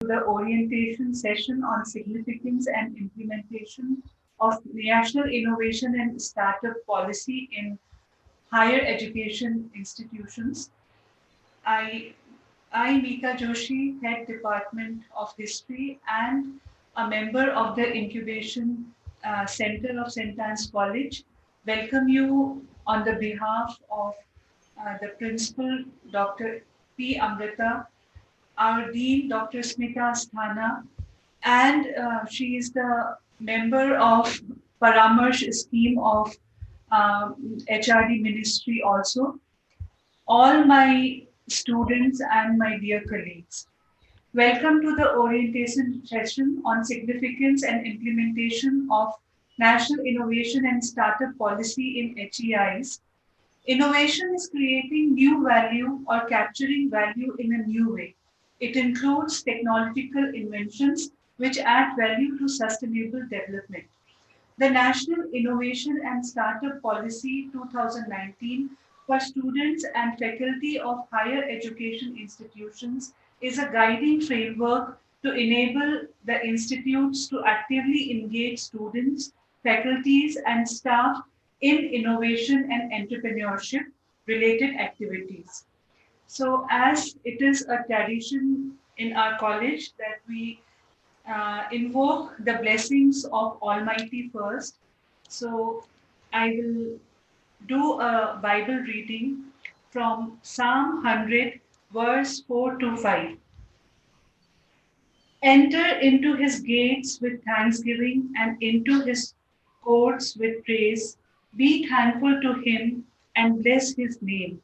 the orientation session on significance and implementation of national innovation and startup policy in higher education institutions. I, I, Meeta Joshi, Head Department of History and a member of the Incubation Center of St.Ann's College, welcome you on the behalf of the Principal, Dr. P. Amrita, our Dean, Dr. Smita Asthana, and she is the member of Paramarsh scheme of HRD ministry also. All my students and my dear colleagues. Welcome to the orientation session on significance and implementation of National Innovation and Startup Policy in HEIs. Innovation is creating new value or capturing value in a new way. It includes technological inventions which add value to sustainable development. The National Innovation and Startup Policy 2019 for students and faculty of higher education institutions is a guiding framework to enable the institutes to actively engage students, faculties, and staff in innovation and entrepreneurship related activities. So, as it is a tradition in our college that we invoke the blessings of Almighty first. So I will do a Bible reading from Psalm 100, verse 4 to 5. Enter into his gates with thanksgiving and into his courts with praise. Be thankful to him and bless his name.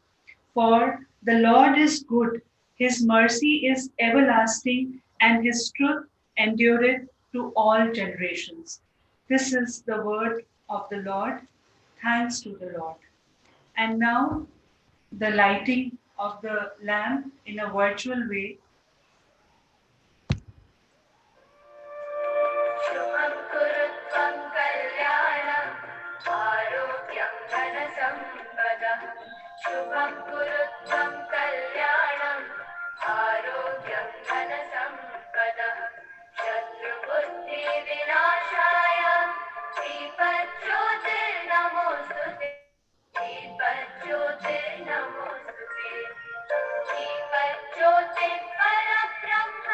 For the Lord is good, his mercy is everlasting, and his truth endureth to all generations. This is the word of the Lord. Thanks to the Lord. And now, the lighting of the lamp in a virtual way. शुभं कुरुत्वं कल्याणम् आरोग्यं धनसम्पदः शत्रुबुद्धिविनाशाय दीपज्योतिर्नमोऽस्तु ते दीपज्योतिर्नमोऽस्तु ते दीपज्योतिर्परब्रह्म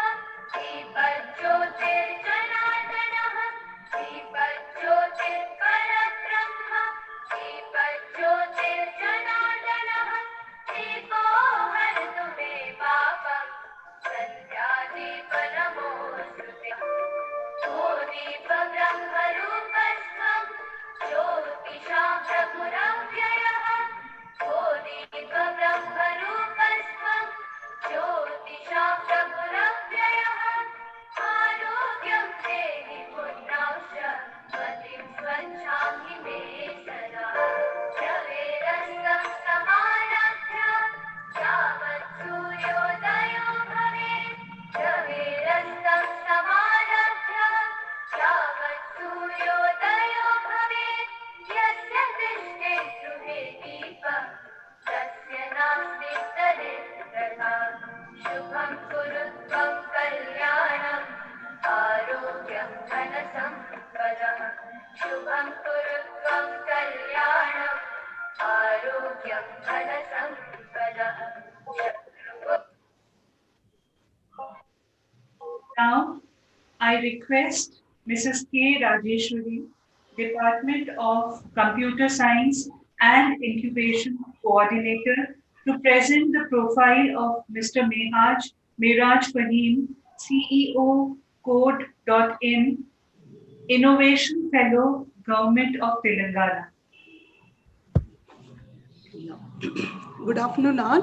दीपज्योतिर्जनार्दनः दीपज्योतिर्परब्रह्म दीपज्योतिर्जनार्दनः दीपो हरतु मे पापम् सन्ध्यादीपनमोऽस्तु ते ओ दीपब्रह्मरूपस्त्वं ज्योतिषां प्रभुरव्ययः ओ दीपब्रह्मरूपस्त्वं ज्योतिषां प्रभुरव्ययः आरोग्यं देहि पुण्यांश मतिं स्वच्छामि मे सदा रवेरस्तं समाराध्य यावत् सूर्योदयो भवेत् रवेरस्तं समाराध्य यावत् सूर्योदयो भवेत् यस्य दृष्टे गृहे दीपः तस्य नास्ति दरिद्रता शुभं कुरुत्वं कल्याणम् आरोग्यं धनसम्पदः शुभं कुरुत्वं कल्याणम् आरोग्यं धनसम्पदः Now, I request Mrs. K. Rajeshwari, Department of Computer Science and Incubation Coordinator, to present the profile of Mr. Miraj Fahim, CEO, Code.in, Innovation Fellow, Government of Telangana. Good afternoon, all.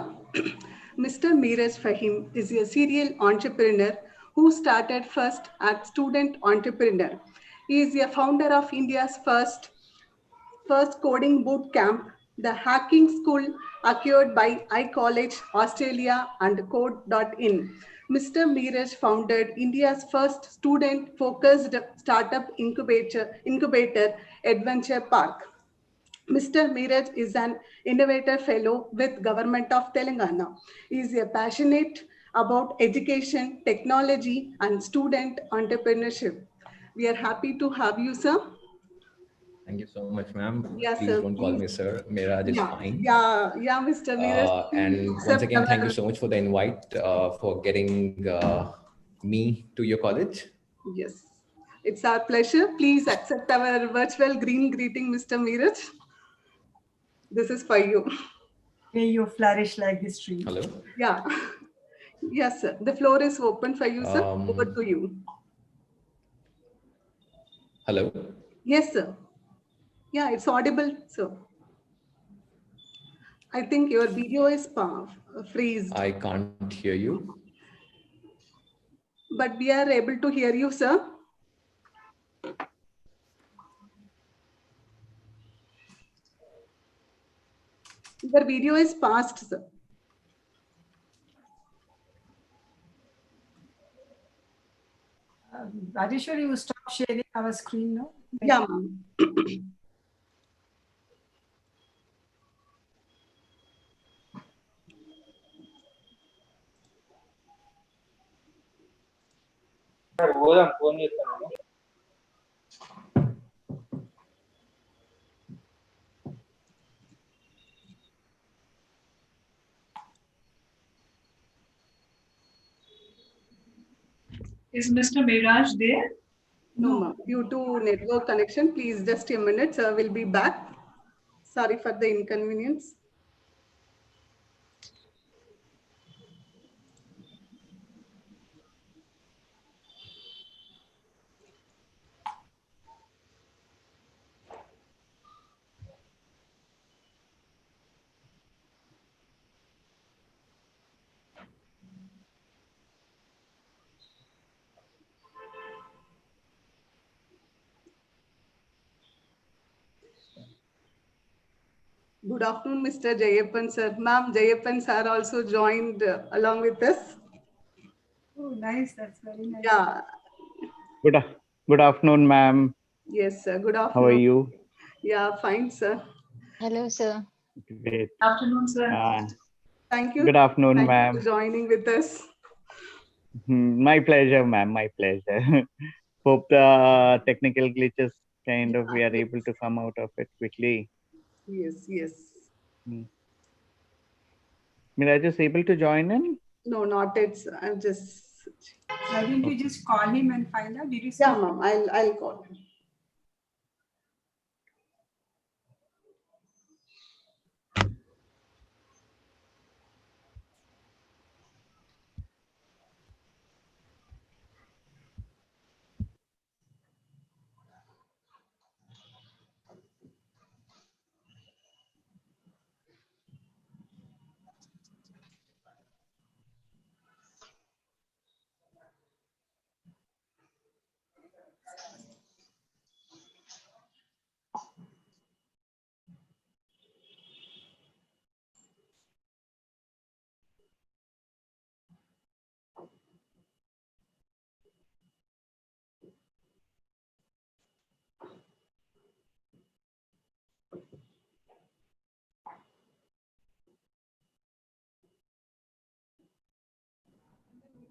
Mr. Miraj Fahim is a serial entrepreneur who started first as student entrepreneur. He is a founder of India's first coding boot camp, the hacking school acquired by iCollege Australia and Code.in. Mr. Miraj founded India's first student-focused startup incubator Adventure Park. Mr. Miraj is an innovator fellow with Government of Telangana. He is a passionate about education, technology, and student entrepreneurship. We are happy to have you, sir. Thank you so much, ma'am. Yes, Please sir. don't call Please. me sir. Miraj is fine. Yeah, Mr. Meeraj. And once again, thank you so much for the invite, for getting me to your college. Yes, it's our pleasure. Please accept our virtual green greeting, Mr. Meeraj. This is for you. May you flourish like this tree. Hello. Yeah. Yes, sir. The floor is open for you, sir. Over to you. Hello. Yes, sir. Yeah, it's audible, sir. I think your video is freezed. I can't hear you. But we are able to hear you, sir. Your video is paused, sir. Rajeshwari, you stop sharing our screen now? Yeah, ma'am. Is Mr. Miraj there? No, ma'am. Due to network connection, please just a minute, sir. We'll be back. Sorry for the inconvenience. Good afternoon, Mr. Jayappan, sir. Ma'am, Jayappan, sir also joined along with us. Oh, nice. That's very nice. Yeah. Good afternoon, ma'am. Yes, sir. Good afternoon. How are you? Yeah, fine, sir. Hello, sir. Great. Good afternoon, sir. Thank you. Good afternoon, Thank you ma'am. for joining with us. My pleasure, ma'am. My pleasure. Hope the technical glitches we are able to come out of it quickly. Yes, yes. Miraj is able to join in? No, not it, sir. I'm just. Why didn't you just call him and find out? Did you see? Yeah, ma'am. I'll call him.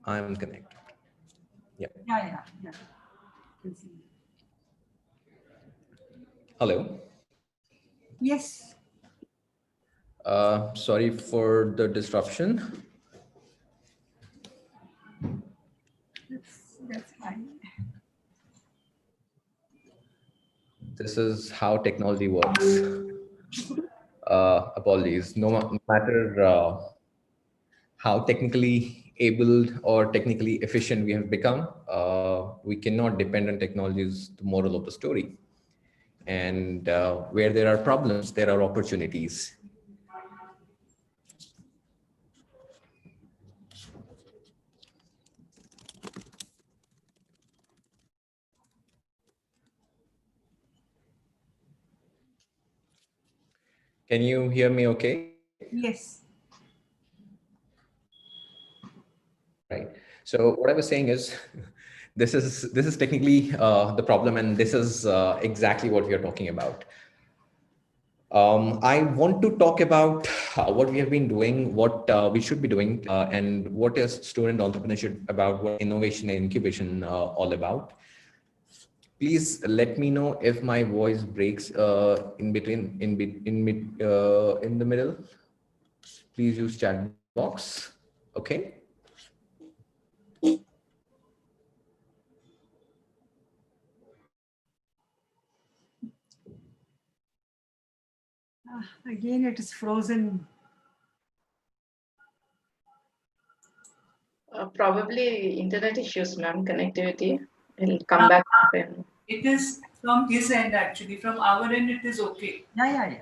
I'm connected. Yeah. Yeah. Hello. Yes. Sorry for the disruption. That's fine. This is how technology works. Apologies. No matter how technically able or technically efficient we have become, we cannot depend on technology is the moral of the story. And where there are problems, there are opportunities. Can you hear me okay? Yes. Right. So what I was saying is, this is technically the problem, and this is exactly what we are talking about. I want to talk about what we have been doing, what we should be doing, and what is student entrepreneurship about, what innovation and incubation all about. Please let me know if my voice breaks in between, in the middle. Please use chat box. Okay. Again, it is frozen. Probably internet issues, ma'am, connectivity. It'll come back. It is from his end actually. From our end, it is okay. Yeah.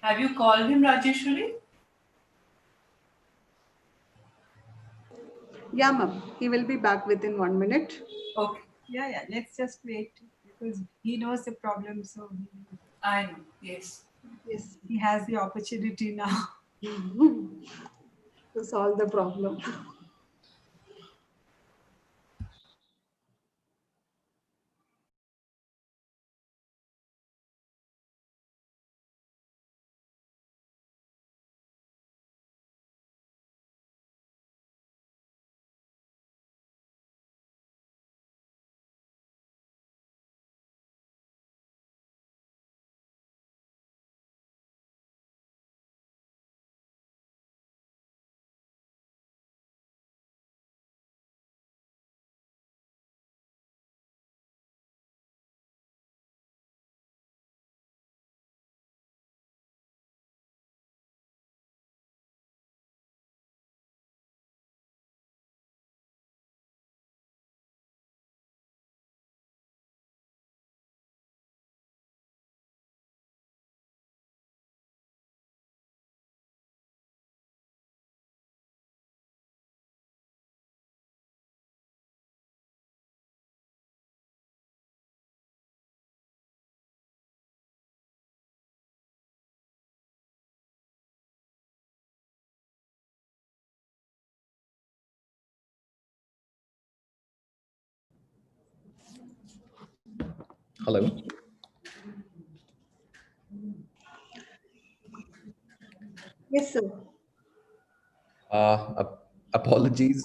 Have you called him, Rajeshwari? Yeah, ma'am. He will be back within 1 minute. Okay, Yeah. Let's just wait because he knows the problem, so I know. Yes. Yes. he has the opportunity now. To solve the problem. Hello. Yes, sir. Apologies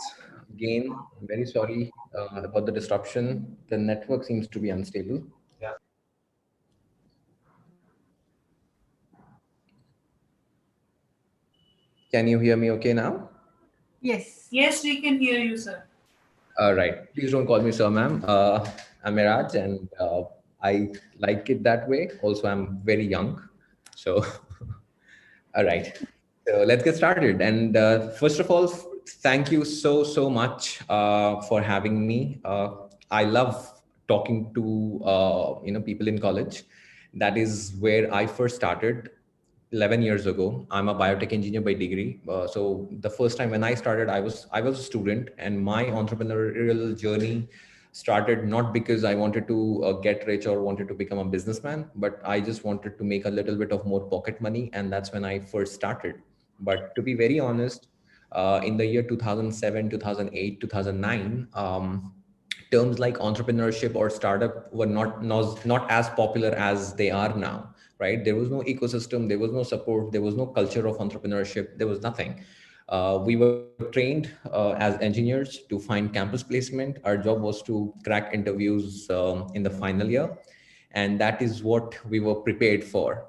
again. Very sorry about the disruption. The network seems to be unstable. Can you hear me okay now? Yes. Yes, we can hear you, sir. Right. Please don't call me sir, ma'am. I'm Miraj, and I like it that way. Also, I'm very young. So, all right. So let's get started. And first of all, thank you so much for having me. I love talking to people in college. That is where I first started 11 years ago. I'm a biotech engineer by degree. So the first time when I started, I was a student, and my entrepreneurial journey started not because I wanted to get rich or wanted to become a businessman, but I just wanted to make a little bit of more pocket money, and that's when I first started. But to be very honest, in the year 2007, 2008, 2009, terms like entrepreneurship or startup were not as popular as they are now, right? There was no ecosystem, there was no support, there was no culture of entrepreneurship, there was nothing. We were trained as engineers to find campus placement. Our job was to crack interviews in the final year, and that is what we were prepared for.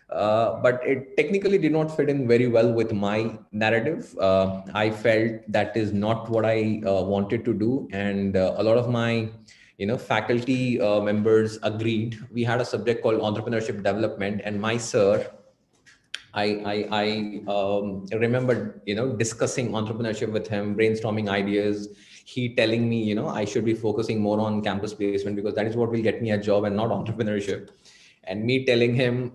But it technically did not fit in very well with my narrative. I felt that is not what I wanted to do, and a lot of my, faculty members agreed. We had a subject called entrepreneurship development, and my sir, I remember, discussing entrepreneurship with him, brainstorming ideas. He telling me, I should be focusing more on campus placement because that is what will get me a job and not entrepreneurship. And me telling him,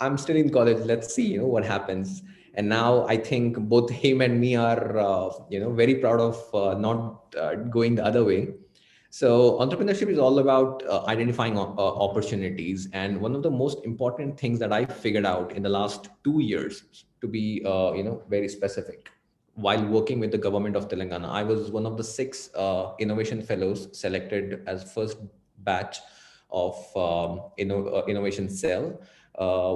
I'm still in college. Let's see, what happens. And now I think both him and me are, very proud of not going the other way. So entrepreneurship is all about identifying opportunities. And one of the most important things that I figured out in the last 2 years, to be, very specific, while working with the government of Telangana, I was one of the 6 innovation fellows selected as first batch of innovation cell,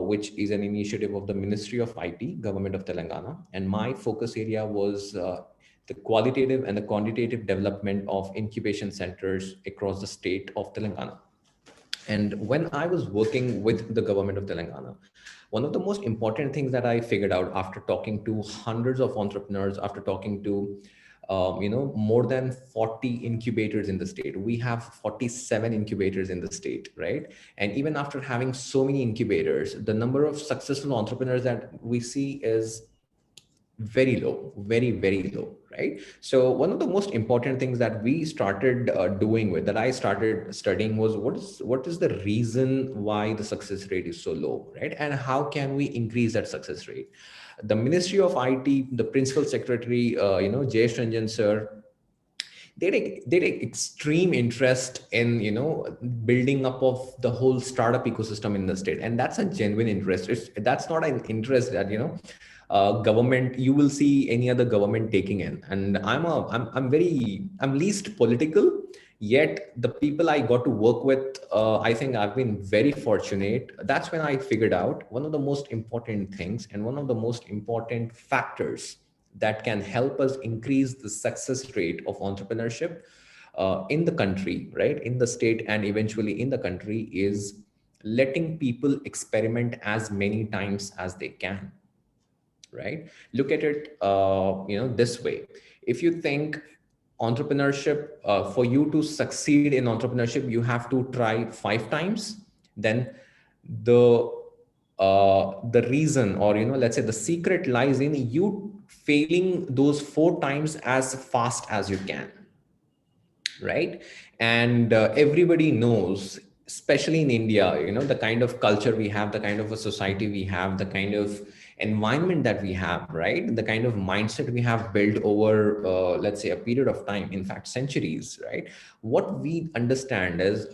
which is an initiative of the Ministry of IT, Government of Telangana. And my focus area was the qualitative and the quantitative development of incubation centers across the state of Telangana. And when I was working with the government of Telangana, one of the most important things that I figured out after talking to hundreds of entrepreneurs, after talking to more than 40 incubators in the state. We have 47 incubators in the state, right? And even after having so many incubators, the number of successful entrepreneurs that we see is very low, very, very low, right? So one of the most important things that we started doing with, that I started studying, was what is the reason why the success rate is so low, right? And how can we increase that success rate? The Ministry of IT, the Principal Secretary, Jayesh Ranjan sir, they take extreme interest in building up of the whole startup ecosystem in the state, and that's a genuine interest. That's not an interest that government, you will see any other government taking in. And I'm least political, yet the people I got to work with, I think I've been very fortunate. That's when I figured out one of the most important things and one of the most important factors that can help us increase the success rate of entrepreneurship in the country, right? In the state and eventually in the country, is letting people experiment as many times as they can, right? Look at it, this way. If you think entrepreneurship, for you to succeed in entrepreneurship, you have to try 5 times, then the the reason, or let's say the secret, lies in you failing those 4 times as fast as you can, right? And everybody knows, especially in India, the kind of culture we have, the kind of a society we have, the kind of environment that we have, right? The kind of mindset we have built over, let's say, a period of time, in fact centuries, right? What we understand is,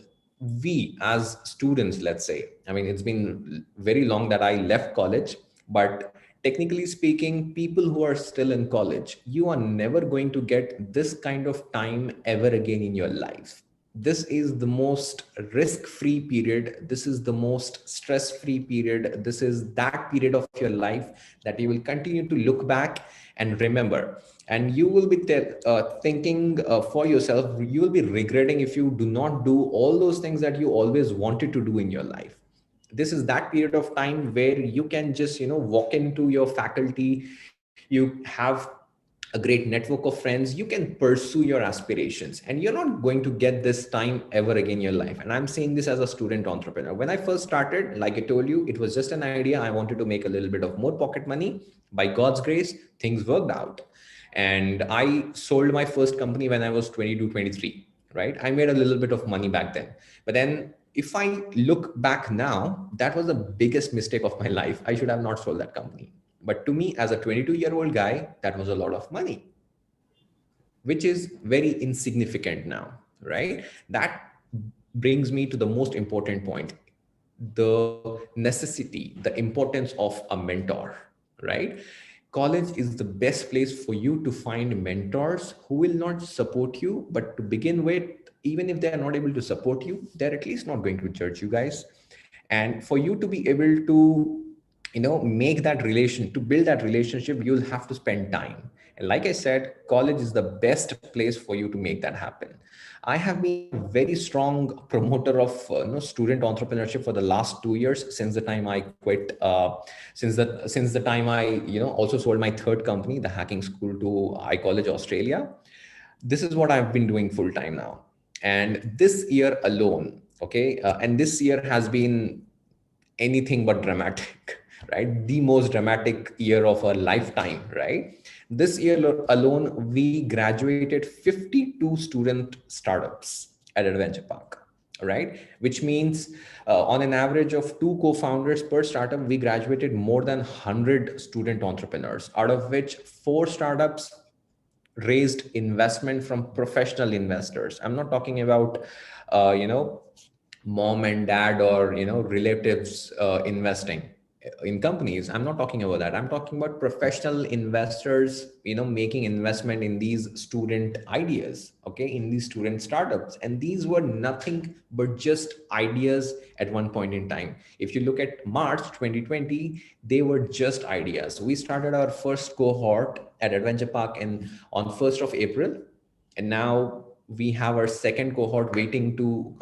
we as students, let's say, I mean, it's been very long that I left college, but technically speaking, people who are still in college, you are never going to get this kind of time ever again in your life. This is the most risk-free period. This is the most stress-free period. This is that period of your life that you will continue to look back and remember. And you will be thinking for yourself, you will be regretting if you do not do all those things that you always wanted to do in your life. This is that period of time where you can just walk into your faculty, you have a great network of friends, you can pursue your aspirations, and you're not going to get this time ever again in your life. And I'm saying this as a student entrepreneur. When I first started, like I told you, it was just an idea. I wanted to make a little bit of more pocket money. By God's grace, things worked out, and I sold my first company when I was 22, 23, right? I made a little bit of money back then. But then if I look back now, that was the biggest mistake of my life. I should have not sold that company. But to me, as a 22-year-old guy, that was a lot of money, which is very insignificant now, right? That brings me to the most important point, the necessity, the importance of a mentor, right? college is the best place for you to find mentors who will not support you, but to begin with, even if they are not able to support you, they're at least not going to judge you guys. And for you to be able to, make that relation, to build that relationship, you'll have to spend time. And like I said, college is the best place for you to make that happen. I have been a very strong promoter of student entrepreneurship for the last 2 years, since the time I quit, since the time I also sold my third company, the hacking school, to iCollege Australia. This is what I've been doing full time now. And this year alone, okay, and this year has been anything but dramatic, right? The most dramatic year of our lifetime, right? This year alone, we graduated 52 student startups at Adventure Park, right? Which means on an average of 2 co-founders per startup, we graduated more than 100 student entrepreneurs, out of which 4 startups raised investment from professional investors. I'm not talking about, mom and dad or relatives investing in companies. I'm not talking about that. I'm talking about professional investors making investment in these student ideas, okay, in these student startups. And these were nothing but just ideas at one point in time. If you look at March 2020, they were just ideas. We started our first cohort at Adventure Park on 1st of April, and now we have our second cohort waiting to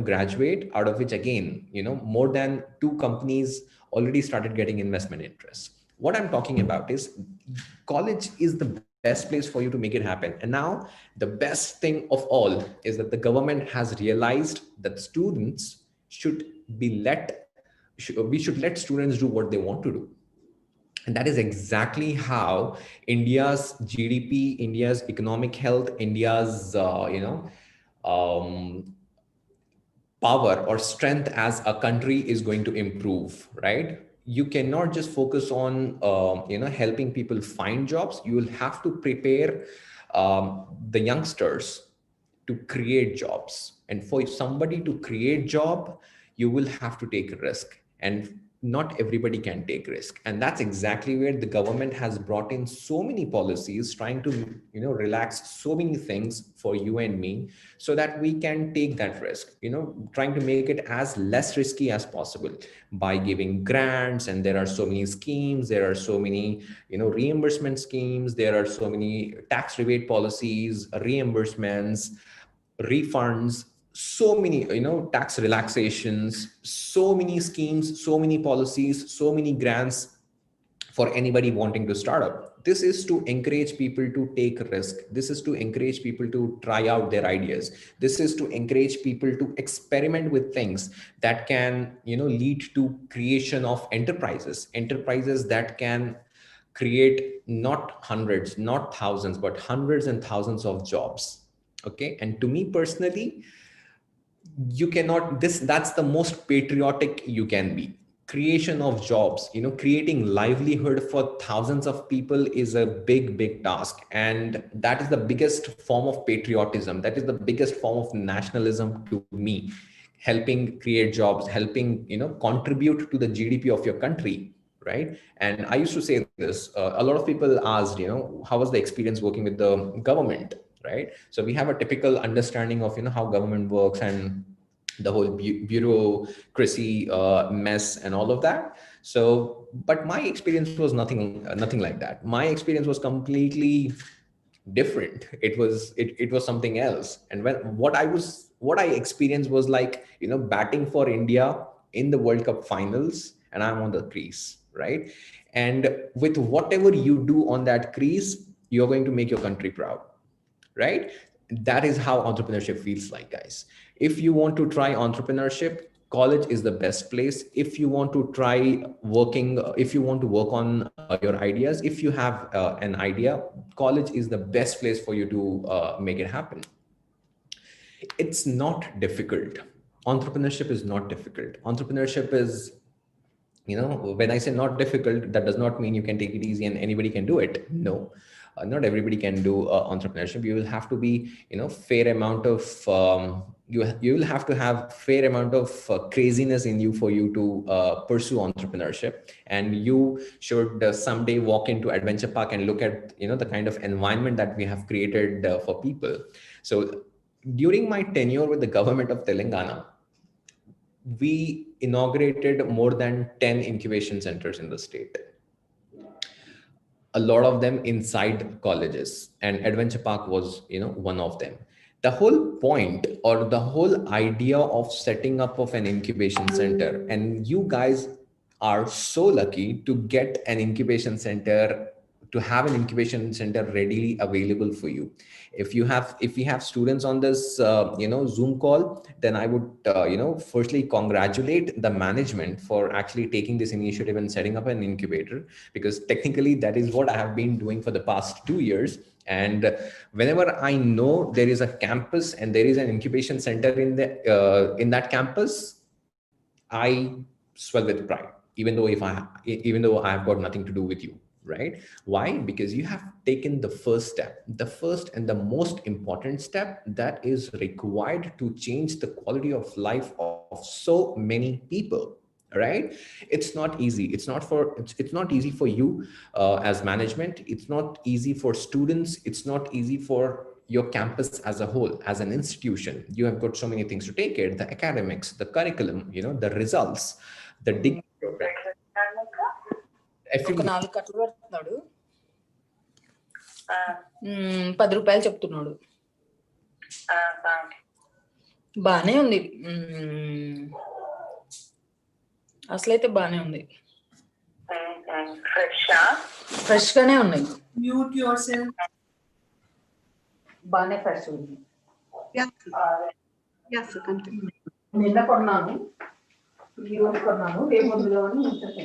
graduate, out of which, again, more than 2 companies already started getting investment interest. What I'm talking about is college is the best place for you to make it happen. And now the best thing of all is that the government has realized that students should be we should let students do what they want to do. And that is exactly how India's GDP, India's economic health, India's, um, power or strength as a country is going to improve, right? You cannot just focus on, helping people find jobs. You will have to prepare the youngsters to create jobs. And for somebody to create job, you will have to take a risk. And not everybody can take risk. And that's exactly where the government has brought in so many policies, trying to relax so many things for you and me, so that we can take that risk, trying to make it as less risky as possible by giving grants. And there are so many schemes, there are so many reimbursement schemes, there are so many tax rebate policies, reimbursements, refunds, so many tax relaxations, so many schemes, so many policies, so many grants for anybody wanting to start up. This is to encourage people to take risk. This is to encourage people to try out their ideas. This is to encourage people to experiment with things that can lead to creation of enterprises that can create not hundreds, not thousands, but hundreds and thousands of jobs. Okay. And to me personally, you cannot, that's the most patriotic you can be. Creation of jobs, creating livelihood for thousands of people is a big task. And that is the biggest form of patriotism. That is the biggest form of nationalism to me. Helping create jobs, helping contribute to the GDP of your country, right? And I used to say this, a lot of people asked, how was the experience working with the government, right? So we have a typical understanding of how government works and the whole bureaucracy mess and all of that. So, but my experience was nothing like that. My experience was completely different. It was something else. And what I experienced was like batting for India in the World Cup finals, and I'm on the crease, right? And with whatever you do on that crease, you're going to make your country proud, right? That is how entrepreneurship feels like, guys. If you want to try entrepreneurship, college is the best place. If you want to try working, if you want to work on your ideas, if you have an idea, college is the best place for you to make it happen. It's not difficult. Entrepreneurship is not difficult. Entrepreneurship is, when I say not difficult, that does not mean you can take it easy and anybody can do it. No. Not everybody can do entrepreneurship. You will have to be, fair amount of, you will have to have fair amount of craziness in you for you to pursue entrepreneurship. And you should someday walk into adventure park and look at, the kind of environment that we have created for people. So during my tenure with the government of Telangana, we inaugurated more than 10 incubation centers in the state. A lot of them inside colleges, and adventure park was, one of them. The whole point or the whole idea of setting up of an incubation center, and you guys are so lucky to get an incubation center, to have an incubation center readily available for you. If we have students on this Zoom call, then I would firstly congratulate the management for actually taking this initiative and setting up an incubator, because technically that is what I have been doing for the past 2 years. And whenever I know there is a campus and there is an incubation center in that campus, I swell with pride, even though I have got nothing to do with you, right? Why? Because you have taken the first step, the first and the most important step that is required to change the quality of life of so many people, right? It's not easy. It's not easy for you as management. It's not easy for students. It's not easy for your campus as a whole. As an institution, you have got so many things to take care: the academics, the curriculum, the results, the degree program. ఒక 4 కట్టలు పెడుతున్నాడు. 10 రూపాయలు చెప్తున్నాడు. బానే ఉంది. అసలైతే బానే ఉంది. ఫ్రెష్ గానే ఉన్నాయి. Mute yourself. బానే ఫ్రెష్ ఉంది. Yes, continue. నిన్న కొన్నాను, ఈ రోజు కొన్నాను, రేపు వద్దులో అని ఉంచాను.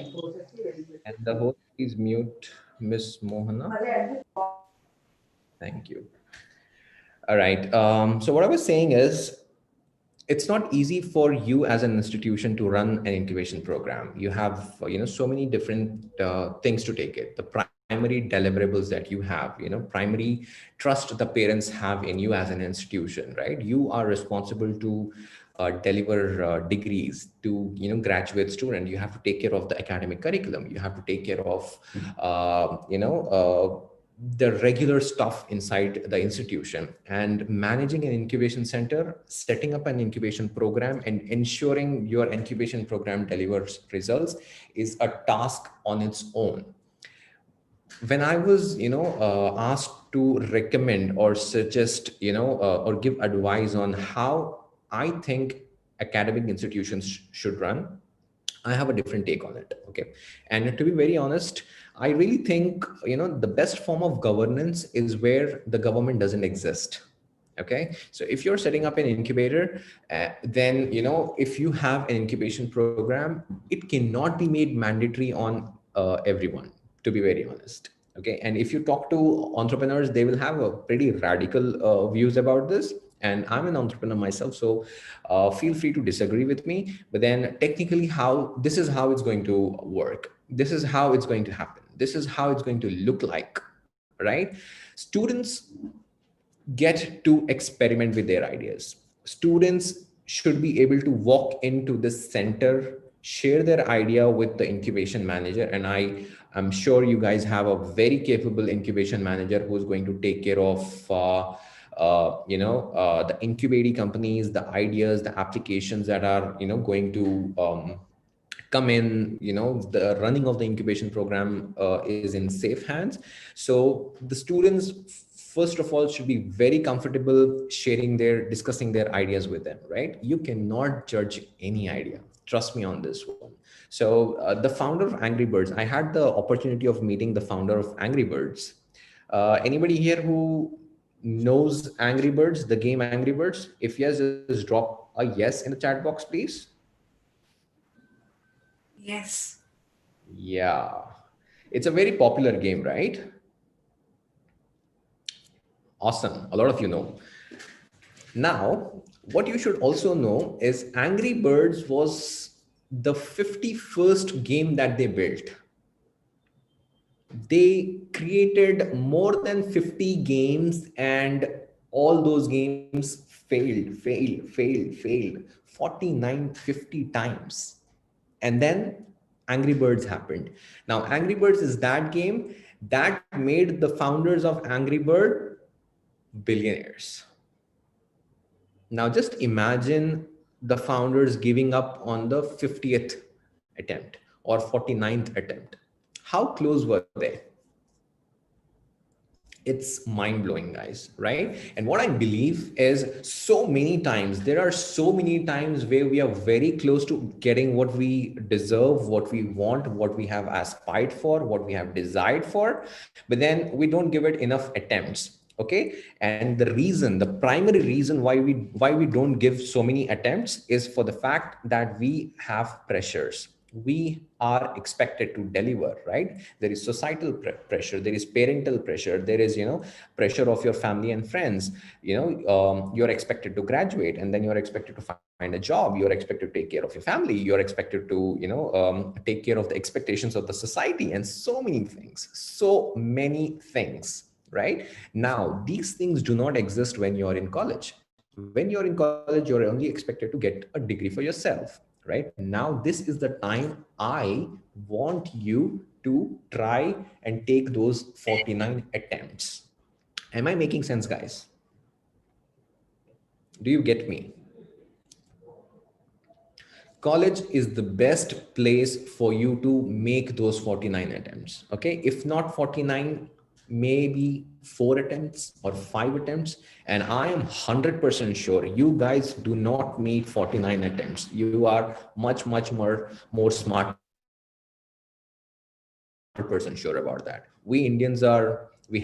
And the host, please mute Miss Mohana. Thank you. All right. So what I was saying is, it's not easy for you as an institution to run an incubation program. You have, so many different things to take it. The primary deliverables that you have, primary trust the parents have in you as an institution, right? You are responsible to deliver degrees to, graduate student. You have to take care of the academic curriculum. You have to take care of, the regular stuff inside the institution. And managing an incubation center, setting up an incubation program, and ensuring your incubation program delivers results is a task on its own. When I was, asked to recommend or suggest, or give advice on how I think academic institutions should run, I have a different take on it. Okay. And to be very honest, I really think, the best form of governance is where the government doesn't exist. Okay. So if you're setting up an incubator, then, if you have an incubation program, it cannot be made mandatory on everyone, to be very honest. Okay. And if you talk to entrepreneurs, they will have a pretty radical views about this. And I'm an entrepreneur myself, so feel free to disagree with me. But then technically this is how it's going to work. This is how it's going to happen. This is how it's going to look like, right? Students get to experiment with their ideas. Students should be able to walk into this center, share their idea with the incubation manager. And I'm sure you guys have a very capable incubation manager who's going to take care of the incubating companies, the ideas, the applications that are, going to come in. The running of the incubation program is in safe hands. So the students, first of all, should be very comfortable discussing their ideas with them, right? You cannot judge any idea. Trust me on this one. So the founder of Angry Birds, I had the opportunity of meeting the founder of Angry Birds. Anybody here who knows Angry Birds, the game Angry Birds? If yes, just drop a yes in the chat box, please. Yes. Yeah, it's a very popular game, right? Awesome. A lot of you know. Now, what you should also know is Angry Birds was the 51st game that they built. They created more than 50 games, and all those games failed 49, 50 times. And then Angry Birds happened. Now, Angry Birds is that game that made the founders of Angry Bird billionaires. Now, just imagine the founders giving up on the 50th attempt or 49th attempt. How close were they? It's mind blowing, guys, right? And what I believe is, so many times, there are so many times where we are very close to getting what we deserve, what we want, what we have aspired for, what we have desired for, but then we don't give it enough attempts. Okay. And the reason, the primary reason why we don't give so many attempts is for the fact that we have pressures. We are expected to deliver, right? There is societal pressure, there is parental pressure, there is, pressure of your family and friends. You're expected to graduate, and then you're expected to find a job, you're expected to take care of your family, you're expected to, take care of the expectations of the society, and so many things, right? Now, these things do not exist when you're in college. When you're in college, you're only expected to get a degree for yourself, right? Now, this is the time I want you to try and take those 49 attempts. Am I making sense, guys? Do you get me? College is the best place for you to make those 49 attempts. Okay. If not 49, maybe 4 attempts or 5 attempts. And I am 100% sure you guys do not need 49 attempts. You are much more smarter than that. I'm 100% sure about that. We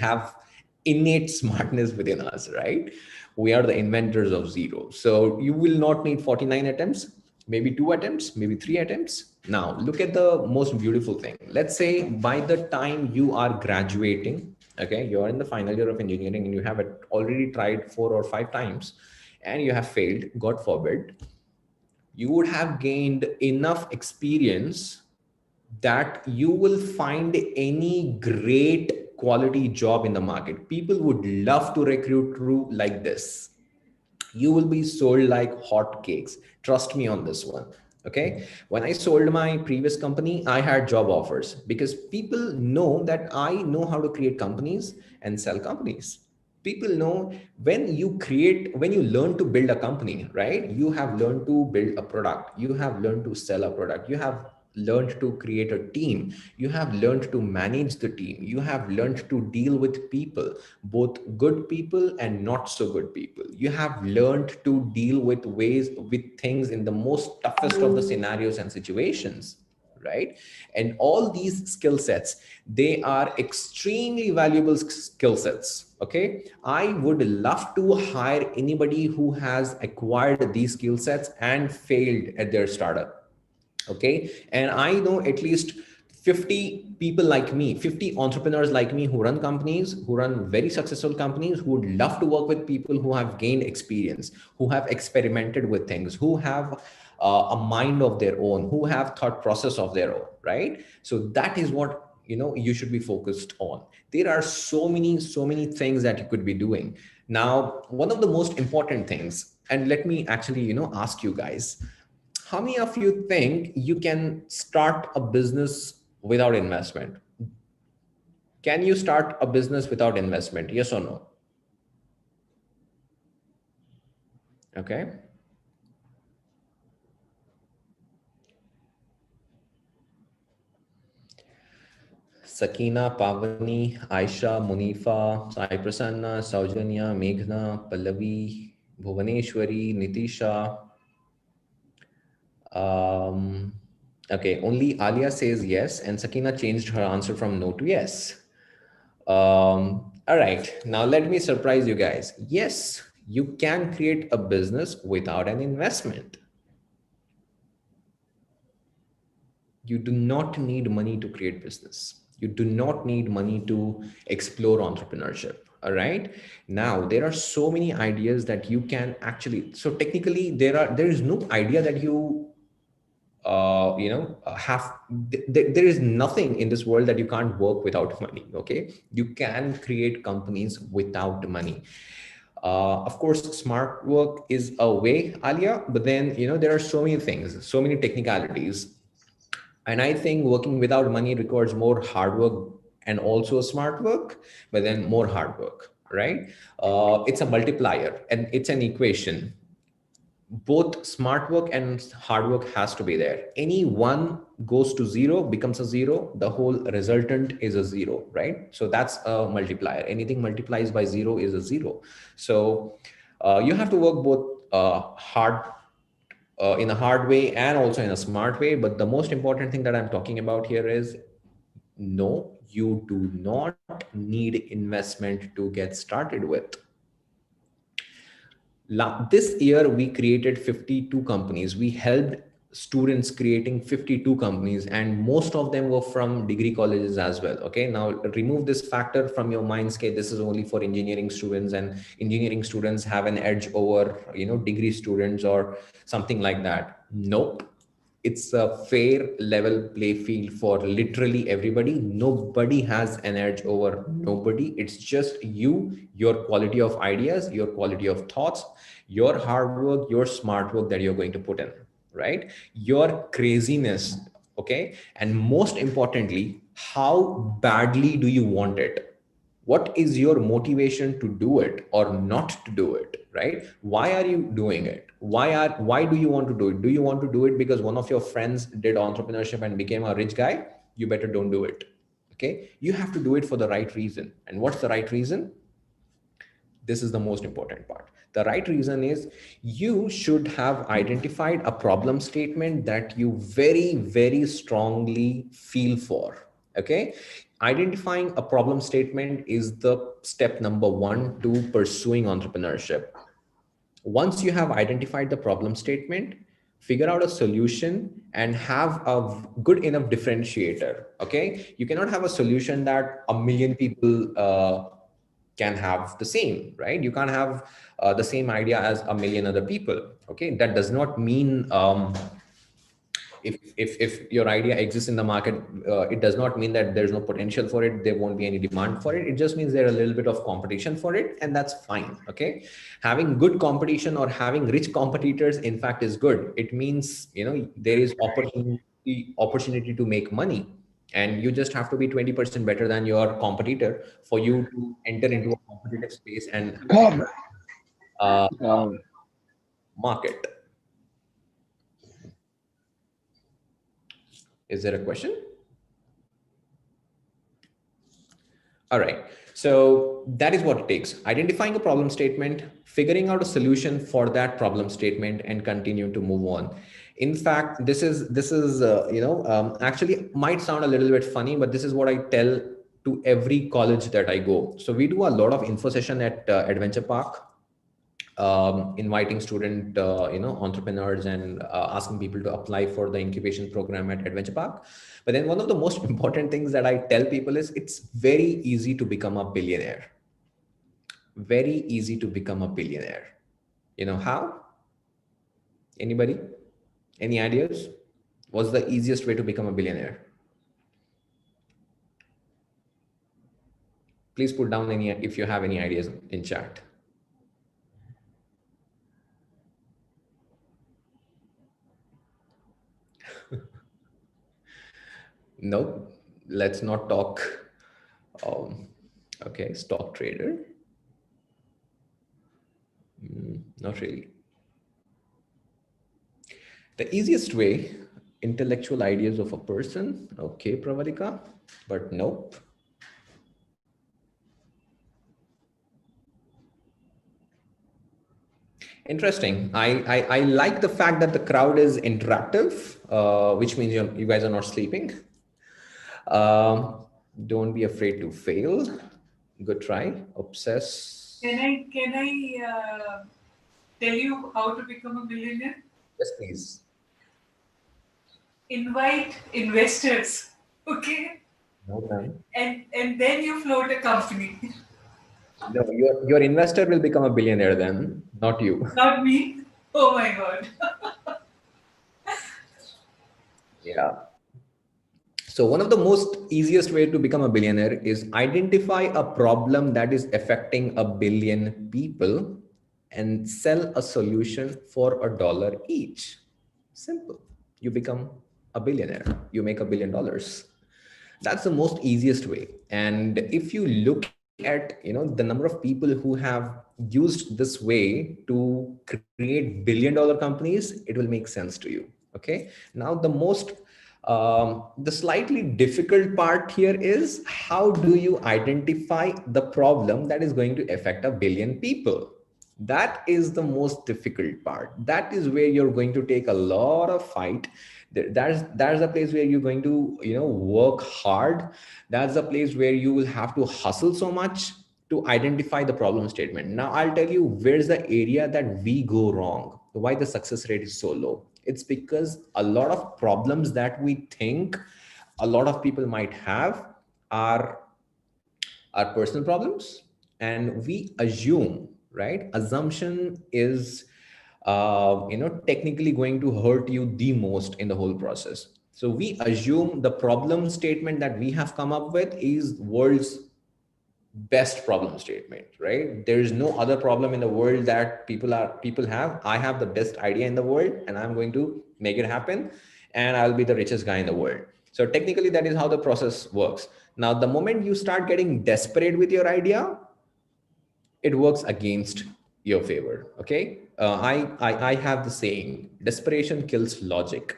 have innate smartness within us, right? We are the inventors of zero. So you will not need 49 attempts, maybe 2 attempts, maybe 3 attempts. Now, look at the most beautiful thing. Let's say by the time you are graduating, okay, you're in the final year of engineering and you have already tried 4 or 5 times and you have failed, God forbid, you would have gained enough experience that you will find any great quality job in the market. People would love to recruit you like this. You will be sold like hotcakes. Trust me on this one. Okay. When I sold my previous company, I had job offers because people know that I know how to create companies and sell companies. People know when you learn to build a company, right? You have learned to build a product. You have learned to sell a product. You have learned to create a team. You have learned to manage the team. You have learned to deal with people, both good people and not so good people. You have learned to deal with things in the most toughest of the scenarios and situations, right? And all these skill sets, they are extremely valuable skill sets. Okay. I would love to hire anybody who has acquired these skill sets and failed at their startup. Okay. And I know at least 50 people like me, 50 entrepreneurs like me who run companies, who run very successful companies, who would love to work with people who have gained experience, who have experimented with things, who have a mind of their own, who have thought process of their own, right? So that is what, you should be focused on. There are so many things that you could be doing. Now, one of the most important things, and let me actually, ask you guys, how many of you think you can start a business without investment? Can you start a business without investment? Yes or no? Okay. Sakina, Pavani, Aisha, Munifa, Sai Prasanna, Saujanya, Meghna, Pallavi, Bhuvaneshwari, Nitisha. Okay, only Alia says yes, and Sakina changed her answer from no to yes. All right, now let me surprise you guys. Yes, you can create a business without an investment. You do not need money to create business. You do not need money to explore entrepreneurship. All right. Now there are so many ideas that you can actually. So technically, there is no idea that you there is nothing in this world that you can't work without money. Okay, you can create companies without money. Of course, smart work is a way, Alia, but then, there are so many things, so many technicalities. And I think working without money requires more hard work and also smart work, but then more hard work, right? It's a multiplier and it's an equation. Both smart work and hard work has to be there. Any one goes to zero, becomes a zero, the whole resultant is a zero, right? So that's a multiplier. Anything multiplies by zero is a zero. So you have to work both hard in a hard way and also in a smart way. But the most important thing that I'm talking about here is, no, you do not need investment to get started with. This year, we created 52 companies. We helped students creating 52 companies, and most of them were from degree colleges as well. Okay, now remove this factor from your mindscape. This is only for engineering students, and engineering students have an edge over, degree students or something like that. Nope. It's a fair level play field for literally everybody. Nobody has an edge over nobody. It's just you, your quality of ideas, your quality of thoughts, your hard work, your smart work that you're going to put in, right? Your craziness, okay? And most importantly, how badly do you want it? What is your motivation to do it or not to do it, right? Why are you doing it? Why do you want to do it? Do you want to do it because one of your friends did entrepreneurship and became a rich guy? You better don't do it. Okay, you have to do it for the right reason. And what's the right reason? This is the most important part. The right reason is, you should have identified a problem statement that you very, very strongly feel for. Okay. Identifying a problem statement is the step number one to pursuing entrepreneurship. Once you have identified the problem statement, figure out a solution and have a good enough differentiator. Okay. You cannot have a solution that a million people can have the same, right? You can't have the same idea as a million other people. Okay. That does not mean, if your idea exists in the market, it does not mean that there's no potential for it. There won't be any demand for it. It just means there's a little bit of competition for it, and that's fine. Okay. Having good competition or having rich competitors, in fact, is good. It means, there is opportunity to make money, and you just have to be 20% better than your competitor for you to enter into a competitive space and uh, market. Is there a question? All right. So that is what it takes. Identifying a problem statement, figuring out a solution for that problem statement, and continue to move on. In fact, this is actually might sound a little bit funny, but this is what I tell to every college that I go. So we do a lot of info session at Adventure Park, inviting student entrepreneurs and asking people to apply for the incubation program at Adventure Park. But then one of the most important things that I tell people is, it's very easy to become a billionaire. Very easy to become a billionaire. You know how? Anybody? Any ideas? What's the easiest way to become a billionaire? Please put down any, if you have any ideas in chat. No, let's not talk. Okay, stock trader. Not really. The easiest way, intellectual ideas of a person. Okay, Pravalika, but nope. Interesting. I like the fact that the crowd is interactive, which means you guys are not sleeping. Don't be afraid to fail. Good try. Obsess. Can I tell you how to become a billionaire? Yes, please. Invite investors, okay? Okay. And then you float a company. No, your investor will become a billionaire then, not you. Not me. Oh my God. Yeah. So one of the most easiest way to become a billionaire is identify a problem that is affecting a billion people and sell a solution for $1 each. Simple. You become a billionaire. You make $1 billion. That's the most easiest way. And if you look at, the number of people who have used this way to create $1 billion companies, it will make sense to you. Okay. Now the slightly difficult part here is, how do you identify the problem that is going to affect a billion people? That is the most difficult part. That is where you're going to take a lot of fight. That's the place where you're going to, work hard. That's the place where you will have to hustle so much to identify the problem statement. Now I'll tell you where's the area that we go wrong, why the success rate is so low. It's because a lot of problems that we think a lot of people might have are personal problems, and we assume, right? Assumption is technically going to hurt you the most in the whole process. So we assume the problem statement that we have come up with is world's best problem statement, right? There is no other problem in the world that people have. I have the best idea in the world and I'm going to make it happen, and I'll be the richest guy in the world. So technically that is how the process works. Now the moment you start getting desperate with your idea, it works against your favor. Okay. I have the saying, desperation kills logic.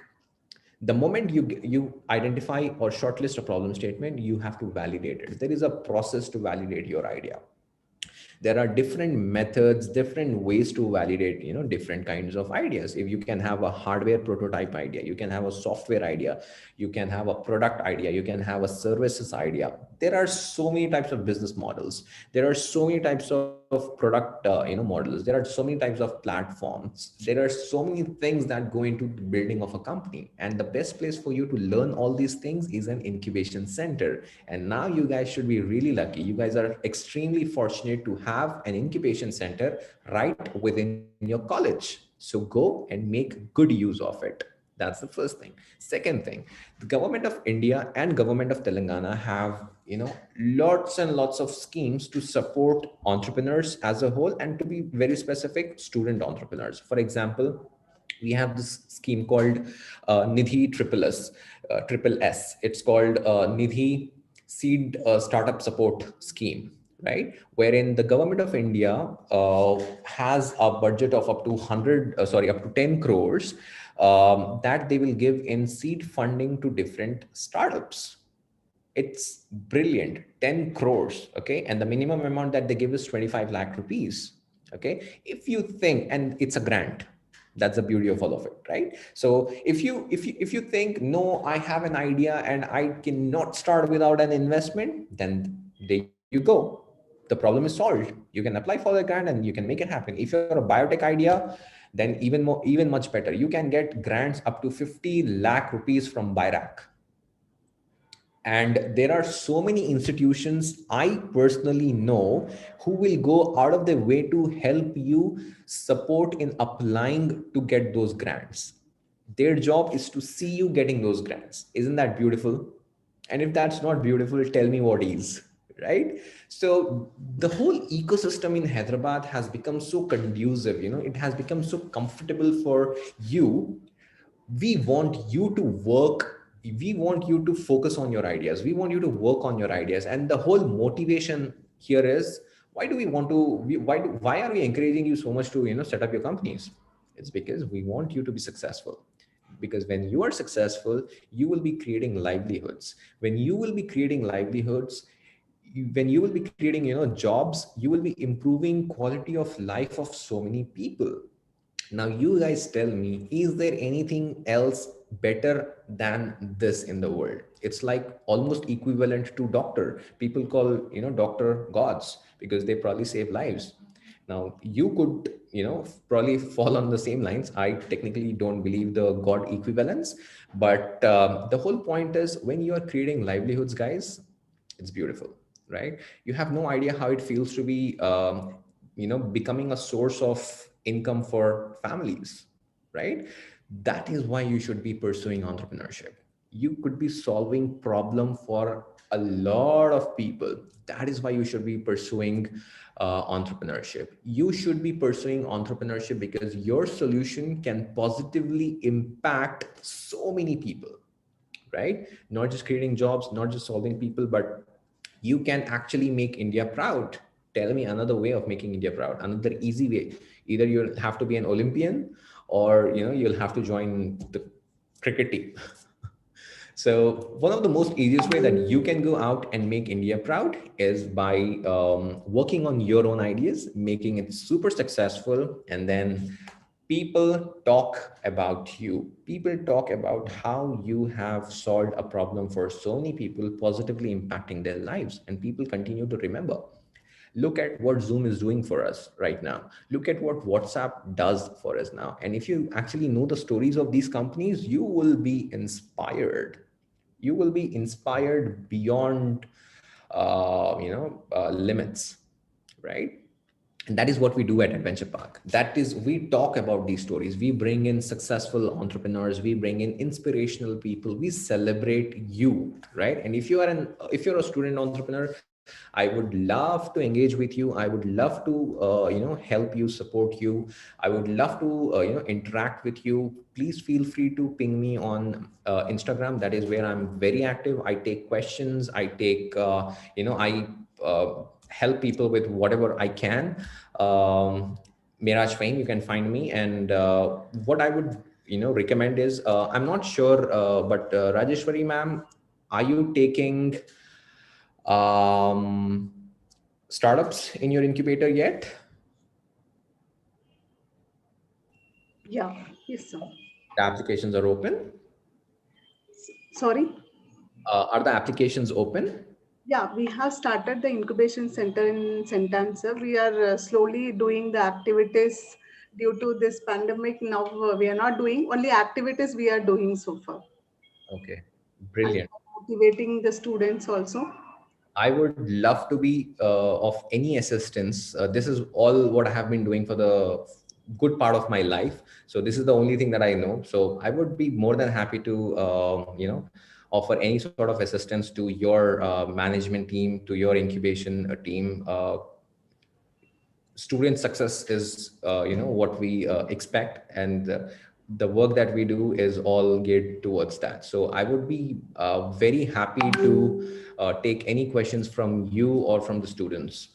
The moment you identify or shortlist a problem statement, you have to validate it. There is a process to validate your idea. There are different methods, different ways to validate, different kinds of ideas. If you can have a hardware prototype idea, you can have a software idea, you can have a product idea, you can have a services idea. There are so many types of business models. There are so many types of product models. There are so many types of platforms. There are so many things that go into the building of a company, and the best place for you to learn all these things is an incubation center. And now you guys should be really lucky. You guys are extremely fortunate to have an incubation center right within your college. So go and make good use of it. That's the first thing. Second thing, the government of India and government of Telangana have, lots and lots of schemes to support entrepreneurs as a whole, and to be very specific, student entrepreneurs. For example, we have this scheme called Nidhi Triple S. It's called Nidhi Seed Startup Support Scheme, right? Wherein the government of India has a budget of up to 10 crores that they will give in seed funding to different startups. It's brilliant. 10 crores. Okay. And the minimum amount that they give is 25 lakh rupees. Okay. If you think, and it's a grant, that's the beauty of all of it, right? So if you think, no, I have an idea and I cannot start without an investment, then there you go. The problem is solved. You can apply for the grant and you can make it happen. If you're a biotech idea, then even much better. You can get grants up to 50 lakh rupees from BIRAC. And there are so many institutions I personally know who will go out of their way to help you support in applying to get those grants. Their job is to see you getting those grants. Isn't that beautiful? And if that's not beautiful, tell me what is, right? So the whole ecosystem in Hyderabad has become so conducive, it has become so comfortable for you. We want you to work, we want you to focus on your ideas, we want you to work on your ideas. And the whole motivation here is, why do we want to why are we encouraging you so much to set up your companies? It's because we want you to be successful. Because when you are successful, you will be creating livelihoods. When you will be creating livelihoods, when you will be creating jobs, you will be improving quality of life of so many people. Now, you guys tell me, is there anything else better than this in the world? It's like almost equivalent to doctor. People call, doctor gods because they probably save lives. Now, you could, probably fall on the same lines. I technically don't believe the God equivalence, but the whole point is, when you are creating livelihoods, guys, it's beautiful, right? You have no idea how it feels to be becoming a source of income for families, right? That is why you should be pursuing entrepreneurship. You could be solving problem for a lot of people. That is why you should be pursuing entrepreneurship. You should be pursuing entrepreneurship because your solution can positively impact so many people, right? Not just creating jobs, not just solving people, but you can actually make India proud. Tell me another way of making India proud, another easy way. Either you'll have to be an Olympian, or you'll have to join the cricket team. So one of the most easiest way that you can go out and make India proud is by working on your own ideas, making it super successful, and then people talk about you. People talk about how you have solved a problem for so many people, positively impacting their lives, and people continue to remember. Look at what Zoom is doing for us right now. Look at what WhatsApp does for us now. And if you actually know the stories of these companies, you will be inspired. You will be inspired beyond limits, right? And that is what we do at Adventure Park. That is, we talk about these stories. We bring in successful entrepreneurs. We bring in inspirational people. We celebrate you, right? And if you're a student entrepreneur, I would love to engage with you. I would love to, help you, support you. I would love to, interact with you. Please feel free to ping me on Instagram. That is where I'm very active. I take questions. I take, I help people with whatever I can. Miraj Fame, you can find me. And what I would, recommend is, I'm not sure, but Rajeshwari ma'am, are you taking startups in your incubator yet? Yeah, yes, sir. The applications are open? Sorry? Are the applications open? Yeah, we have started the incubation center in St.Ann, sir. We are slowly doing the activities due to this pandemic. Now we are not doing, only activities we are doing so far. Okay, And brilliant. motivating the students also. I would love to be of any assistance. This is all what I have been doing for the good part of my life. So this is the only thing that I know. So I would be more than happy to, offer any sort of assistance to your management team, to your incubation team. Student success is, what we expect, and the work that we do is all geared towards that. So I would be very happy to take any questions from you or from the students.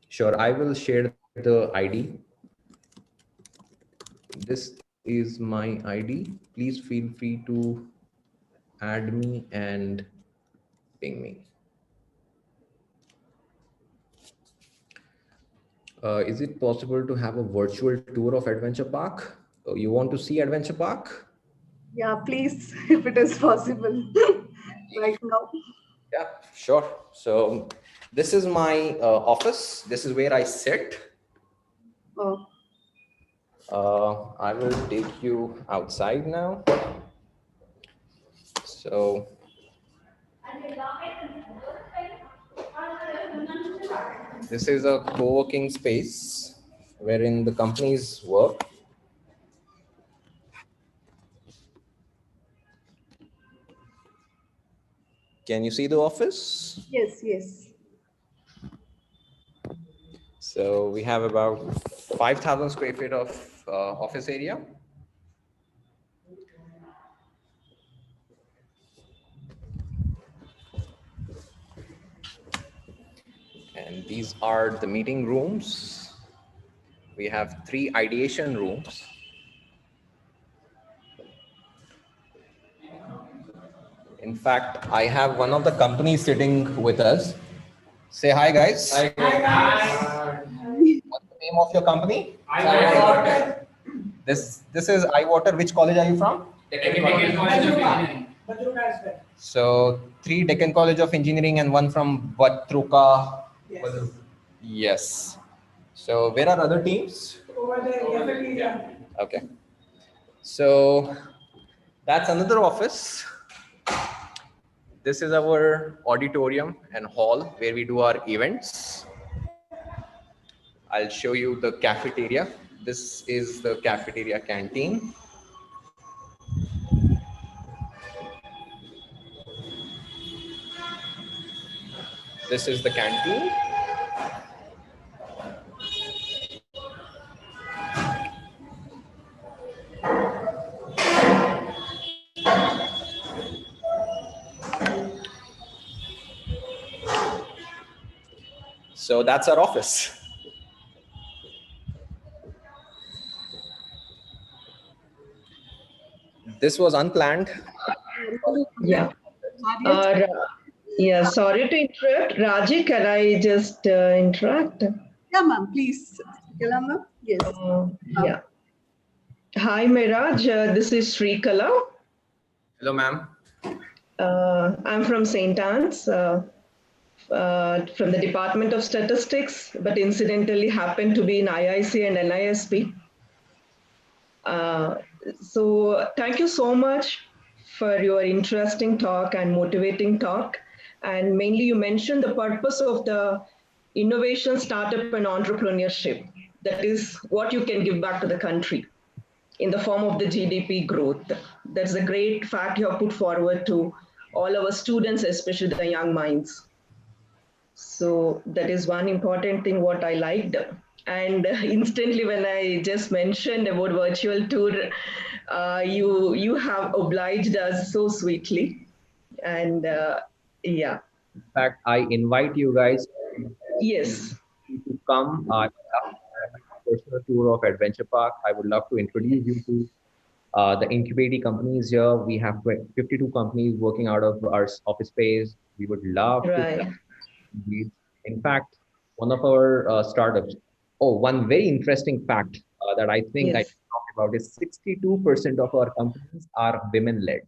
Sure, I will share the ID. This is my ID. Please feel free to add me and ping me. Is it possible to have a virtual tour of Adventure Park? You want to see Adventure Park? Yeah, please, if it is possible right now. Yeah, sure. So this is my office. This is where I sit. Oh. I will take you outside now. So this is a co-working space wherein the companies work. Can you see the office? Yes, yes. So we have about 5,000 square feet of office area. And these are the meeting rooms. We have 3 ideation rooms. In fact, I have one of the companies sitting with us. Say hi, guys. Hi, guys. What's the name of your company? iWater. This is iWater. Which college are you from? Deccan College of Engineering. So 3 Deccan College of Engineering and 1 from Batruka. Yes. Yes. So where are other teams? Over there. Okay. So that's another office. This is our auditorium and hall where we do our events. I'll show you the cafeteria. This is the cafeteria canteen. This is the canteen. So that's our office. This was unplanned. Yeah. Yeah, sorry to interrupt. Raji, can I just interact? Yeah, ma'am, please. Kala, ma'am? Yes. Yeah. Hi, Miraj. This is Srikala. Hello, ma'am. I'm from St.Anne's, from the Department of Statistics, but incidentally happened to be in IIC and NISP. So thank you so much for your interesting talk and motivating talk. And mainly you mentioned the purpose of the innovation, startup and entrepreneurship. That is what you can give back to the country in the form of the GDP growth. That's a great fact you have put forward to all our students, especially the young minds. So that is one important thing what I liked. And instantly when I just mentioned about virtual tour, you have obliged us so sweetly. And yeah. In fact, I invite you guys Yes. to come. I would love to have a personal tour of Adventure Park. I would love to introduce you to the incubating companies here. We have 52 companies working out of our office space. We would love to. Right. In fact, one of our startups. Oh, one very interesting fact that I think I Yes. can talk about is 62% of our companies are women-led.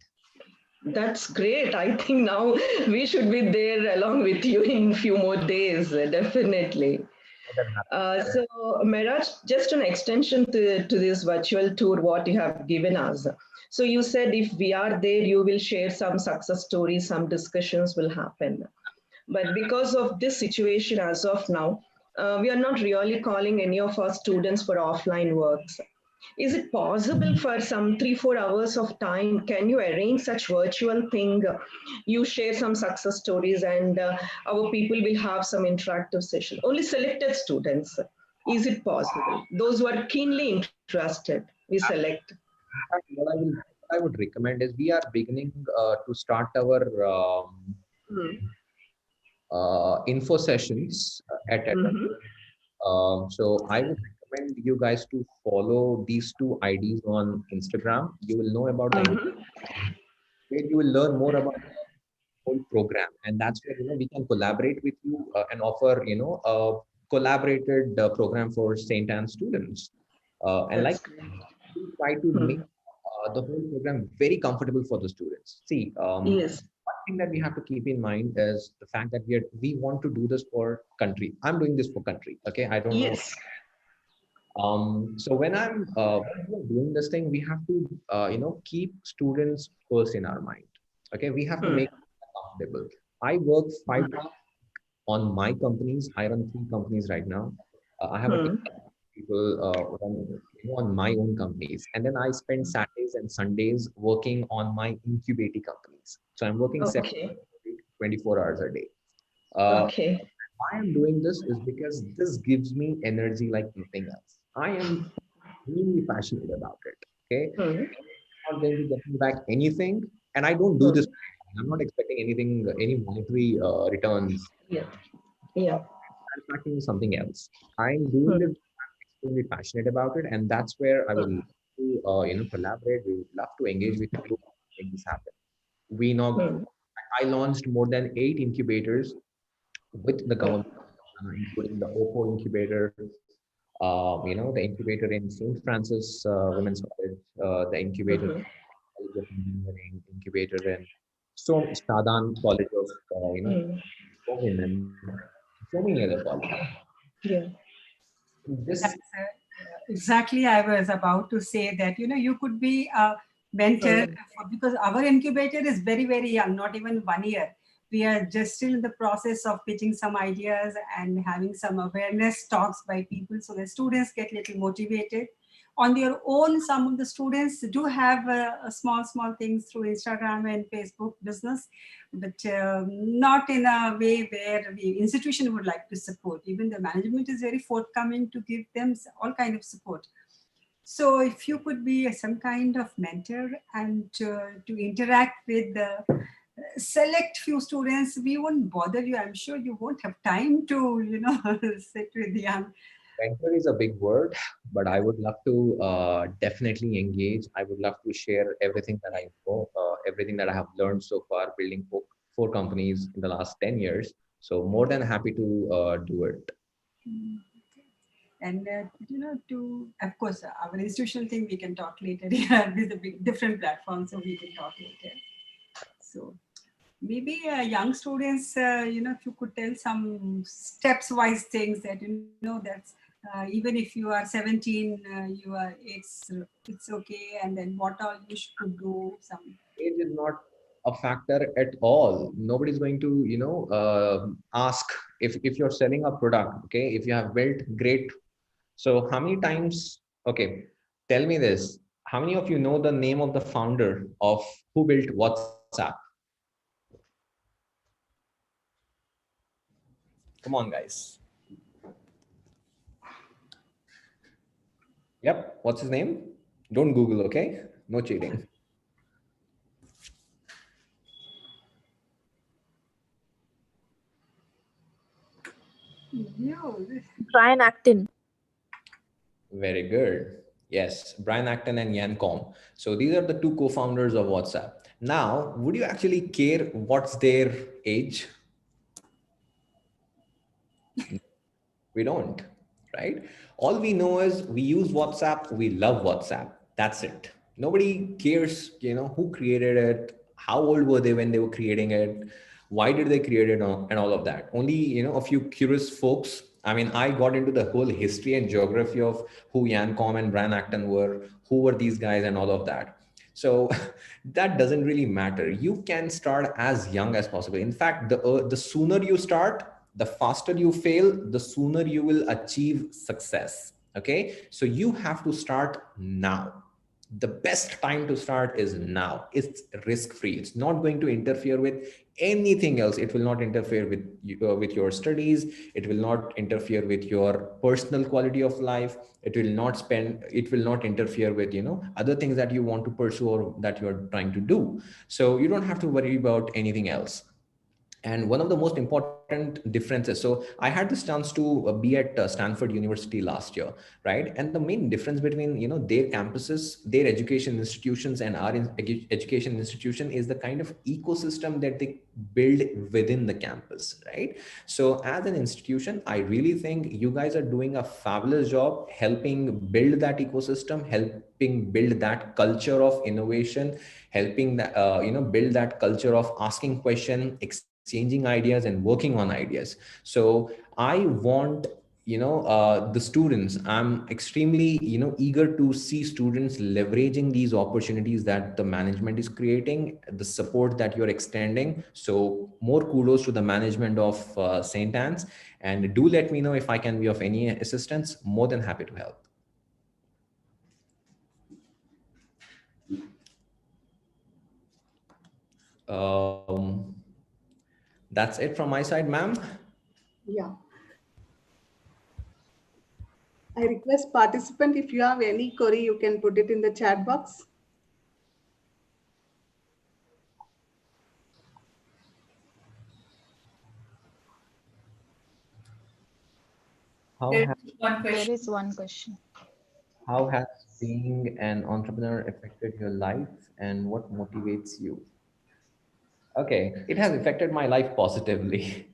That's great. I think now we should be there along with you in few more days, definitely. So, Miraj, just an extension to this virtual tour, what you have given us. So you said if we are there, you will share some success stories, some discussions will happen. But because of this situation as of now, we are not really calling any of our students for offline works. Is it possible for some 3-4 hours of time? Can you arrange such virtual thing? You share some success stories, and our people will have some interactive session. Only selected students. Is it possible? Those who are keenly interested, we select. In fact, what I would recommend is we are beginning to start our info sessions at Mhm. so I would recommend you guys to follow these two IDs on Instagram. You will know about the where you will learn more about the whole program, and that's where we can collaborate with you and offer a collaborated program for St. Anne students. And like That's great. we try to make Mhm. the whole program very comfortable for the students. See, Yes. one thing that we have to keep in mind is the fact that we want to do this for country. I'm doing this for country. Okay, I don't know. Yes. So when we're doing this thing, we have to keep students first in our mind. Okay, we have to Hmm. make them comfortable. I work 5 days on my companies. I run 3 companies right now. I have a team Hmm. of people on my own companies, and then I spend Saturdays and Sundays working on my incubating companies. So I'm working Okay. 24 hours a day. Uh, Okay. why I'm doing this is because this gives me energy like nothing else. I am really passionate about it. Okay, Hmm. I'm not going to get me back anything, and I don't do Hmm. this. I'm not expecting anything, any monetary returns. Yeah. Yeah. I'm tracking something else. I'm doing Hmm. this. I'm extremely passionate about it, and that's where I would Hmm. love to, collaborate. We would love to engage with you, make this happen. We know Hmm. I launched more than 8 incubators with the government, including the OPPO incubator, the incubator in St. Francis Women's College, the incubator Hmm. College of Engineering, incubator in St.Ann College of, Hmm. for women, so many other colleges. Yeah. This That's exactly I was about to say that you could be a mentor Hmm. because our incubator is very very young, not even 1 year. We are just still in the process of pitching some ideas and having some awareness talks by people so the students get little motivated. on their own, some of the students do have small things through Instagram and Facebook business, but not in a way where the institution would like to support. Even the management is very forthcoming to give them all kind of support. So if you could be some kind of mentor and to interact with the select few students, we won't bother you. I'm sure you won't have time to, sit with young. Mentor is a big word, but I would love to definitely engage. I would love to share everything that I know, everything that I have learned so far building four companies in the last 10 years. So more than happy to do it. And to of course our institutional thing we can talk later. Yeah, with a big different platform, so we can talk later. So maybe young students, if you could tell some steps-wise things that that's even if you are 17, it's okay, and then what all you should do. Some Age is not a factor at all. Nobody's going to, ask if you're selling a product. Okay, if you have built great. So how many times? Okay, tell me this. How many of you know the name of the founder of who built WhatsApp? Come on, guys. Yep. What's his name? Don't Google, okay? No cheating. Brian Acton. Very good. Yes, Brian Acton and Yan Com. So these are the two co-founders of WhatsApp. Now, would you actually care what's their age? We don't, right? All we know is we use WhatsApp, we love WhatsApp. That's it. Nobody cares, who created it, how old were they when they were creating it, why did they create it, and all of that. Only, a few curious folks. I mean, I got into the whole history and geography of who Yan Com and Brian Acton were, who were these guys, and all of that. So that doesn't really matter. You can start as young as possible. In fact, the sooner you start, the faster you fail, the sooner you will achieve success. Okay, so you have to start now. The best time to start is now. It's risk free. It's not going to interfere with anything else. It will not interfere with your studies. It will not interfere with your personal quality of life. It will not interfere with other things that you want to pursue or that you're trying to do. So you don't have to worry about anything else. And one of the most important differences, so I had this chance to be at Stanford University last year, right? And the main difference between their campuses, their education institutions, and our education institution is the kind of ecosystem that they build within the campus, right? So as an institution, I really think you guys are doing a fabulous job helping build that ecosystem, helping build that culture of innovation, helping that build that culture of asking questions, exchanging ideas, and working on ideas. So I want the students, I'm extremely eager to see students leveraging these opportunities that the management is creating, the support that you're extending. So more kudos to the management of St. Anne's, and do let me know if I can be of any assistance. More than happy to help. That's it from my side, ma'am. Yeah. I request participant, if you have any query, you can put it in the chat box. There is one question. How has being an entrepreneur affected your life, and what motivates you? Okay, it has affected my life positively.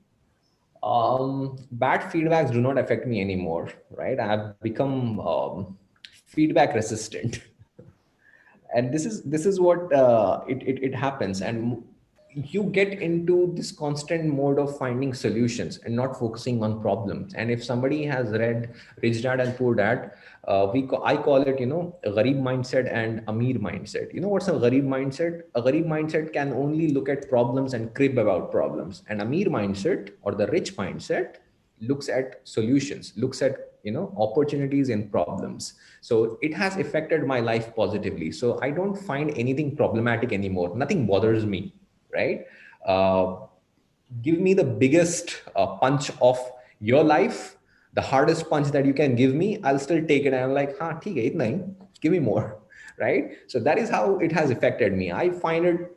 Bad feedbacks do not affect me anymore, right? I've become feedback resistant. And this is what it happens, and you get into this constant mode of finding solutions and not focusing on problems. And if somebody has read Rich Dad and Poor Dad, I call it gharib mindset and Amir mindset. What's a gharib mindset? A gharib mindset can only look at problems and crib about problems, and Amir mindset, or the rich mindset, looks at solutions, looks at opportunities in problems. So it has affected my life positively. So I don't find anything problematic anymore. Nothing bothers me, right? Give me the biggest punch of your life, the hardest punch that you can give me, I'll still take it. And I'm like, ha, theek hai, itna hi, give me more, right? So that is how it has affected me. I find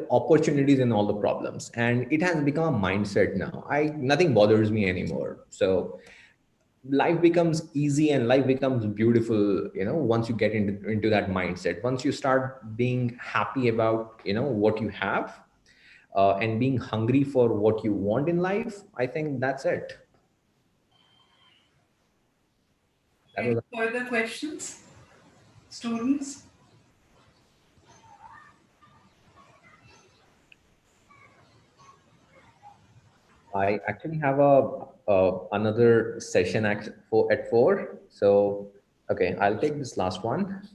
opportunities in all the problems, and it has become a mindset now. Nothing bothers me anymore. So life becomes easy and life becomes beautiful, once you get into that mindset. Once you start being happy about, what you have, and being hungry for what you want in life, I think that's it. That Any was further questions, students? I actually have another session at 4. So, okay, I'll take this last one.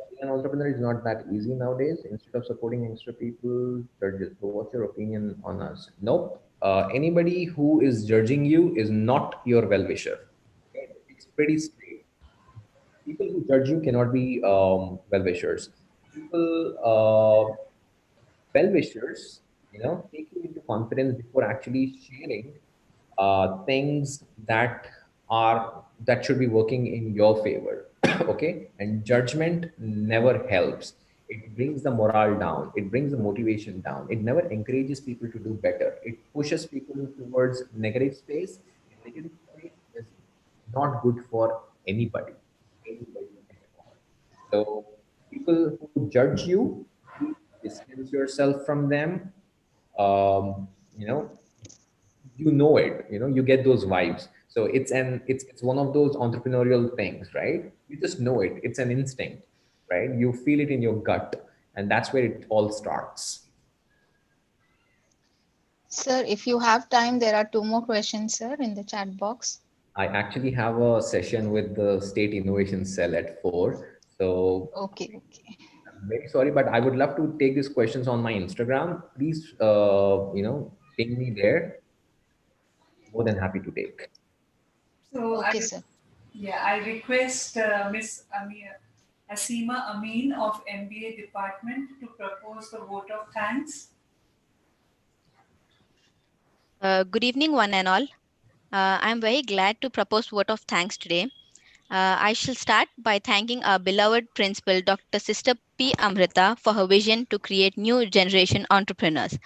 Being an entrepreneur is not that easy nowadays. Instead of supporting extra people, judges. So what's your opinion on us? Nope. Anybody who is judging you is not your well-wisher. Okay? It's pretty straight. People who judge you cannot be well-wishers. People, well-wishers, take you into confidence before actually sharing things that should be working in your favor. Okay, and judgment never helps. It brings the morale down. It brings the motivation down. It never encourages people to do better. It pushes people towards negative space. And negative space is not good for anybody. Anybody at all. So people who judge you, please distance yourself from them. Um, you know, you get those vibes. So it's one of those entrepreneurial things, right? You just know it. It's an instinct, right? You feel it in your gut, and that's where it all starts. Sir, if you have time, there are 2 more questions, sir, in the chat box. I actually have a session with the State Innovation Cell at 4. So Okay. I'm very sorry, but I would love to take these questions on my Instagram. Please, ping me there. More than happy to take. So Okay, sir. I request Miss Asima Amin of MBA department to propose the vote of thanks. Good evening, one and all. I'm very glad to propose vote of thanks today. I shall start by thanking our beloved principal, Dr. Sister P. Amrita, for her vision to create new generation entrepreneurs.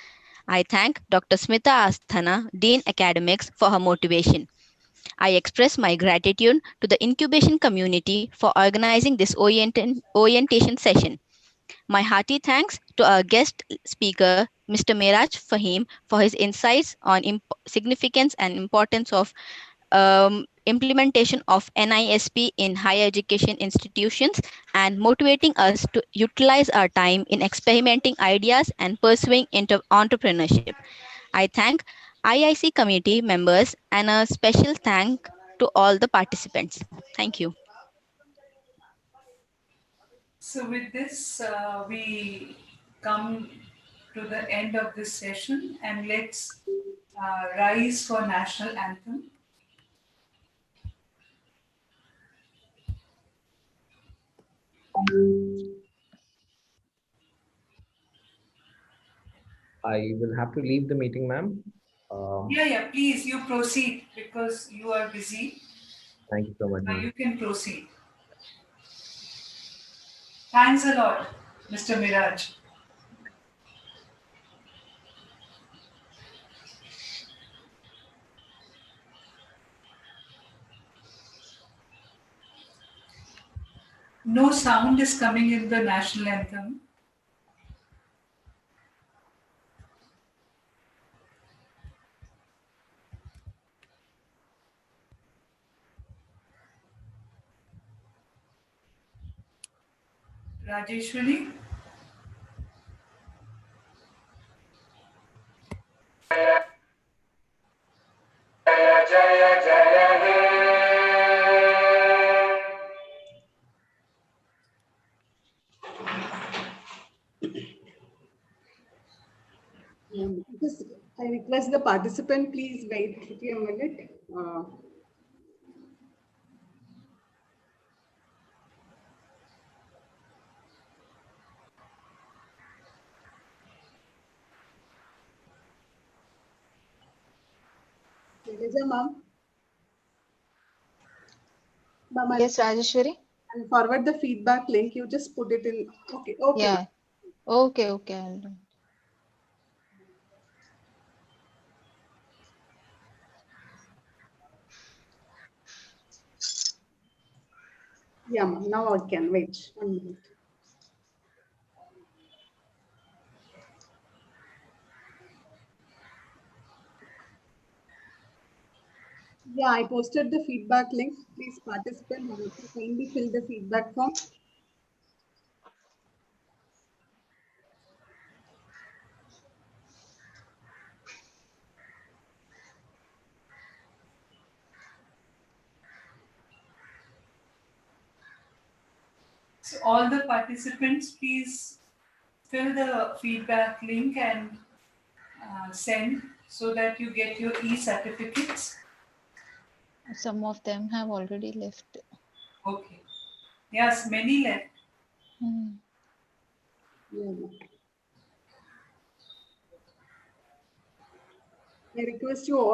I thank Dr. Smita Asthana, Dean Academics, for her motivation. I express my gratitude to the incubation community for organizing this orientation session. My hearty thanks to our guest speaker, Mr. Miraj Fahim, for his insights on significance and importance of implementation of NISP in higher education institutions and motivating us to utilize our time in experimenting ideas and pursuing entrepreneurship. I thank IIC committee members and a special thank to all the participants. Thank you. So with this, we come to the end of this session, and let's rise for national anthem. I will have to leave the meeting, ma'am. Please, you proceed because you are busy. Thank you so much, Now ma'am. you can proceed. Thanks a lot, Mr. Miraj. No sound is coming in the national anthem. Rajeshwari. I request the participant, please wait a minute. Teja ma'am. Yes, Rajeshwari. And forward the feedback link. You just put it in. Okay. Okay. Yeah. Okay. Okay. I'll do. Yeah, ma'am. Now I can wait 1 minute. Yeah, I posted the feedback link. Please participant have to kindly fill the feedback form. So all the participants, please fill the feedback link and send so that you get your e-certificates. Some of them have already left. Okay. Yes, many left. Yeah. I request you all